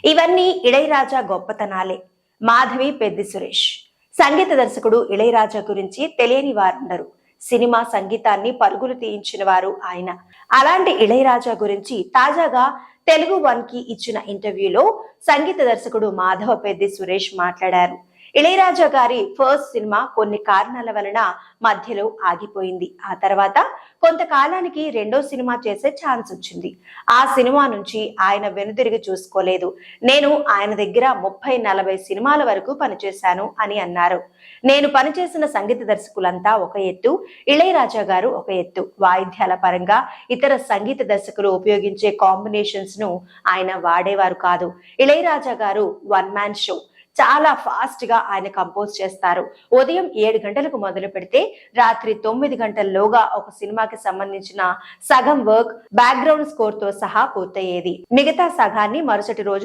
ఇవన్నీ ఇళయరాజా గొప్పతనాలే. మాధవి పెద్ది సురేష్. సంగీత దర్శకుడు ఇళయరాజా గురించి తెలియని వారుండరు. సినిమా సంగీతాన్ని పరుగులు తీయించిన వారు ఆయన. అలాంటి ఇళయరాజా గురించి తాజాగా తెలుగు వన్ కి ఇచ్చిన ఇంటర్వ్యూలో సంగీత దర్శకుడు మాధవ పెద్ది సురేష్ మాట్లాడారు. ఇళయరాజా గారి ఫస్ట్ సినిమా కొన్ని కారణాల వలన మధ్యలో ఆగిపోయింది. ఆ తర్వాత కొంతకాలానికి రెండో సినిమా చేసే ఛాన్స్ వచ్చింది. ఆ సినిమా నుంచి ఆయన వెనుతిరిగి చూసుకోలేదు. నేను ఆయన దగ్గర 30-40 సినిమాల వరకు పనిచేశాను అని అన్నారు. నేను పనిచేసిన సంగీత దర్శకులంతా ఒక ఎత్తు, ఇళయరాజా గారు ఒక ఎత్తు. వాయిద్యాల పరంగా ఇతర సంగీత దర్శకులు ఉపయోగించే కాంబినేషన్స్ ను ఆయన వాడేవారు కాదు. ఇళయరాజా గారు వన్ మ్యాన్ షో. చాలా ఫాస్ట్ గా ఆయన కంపోజ్ చేస్తారు. ఉదయం 7 గంటలకు మొదలు పెడితే రాత్రి 9 గంటల్లోగా ఒక సినిమాకి సంబంధించిన సగం వర్క్ బ్యాక్గ్రౌండ్ స్కోర్ తో సహా పూర్తయ్యేది. మిగతా సగాన్ని మరుసటి రోజు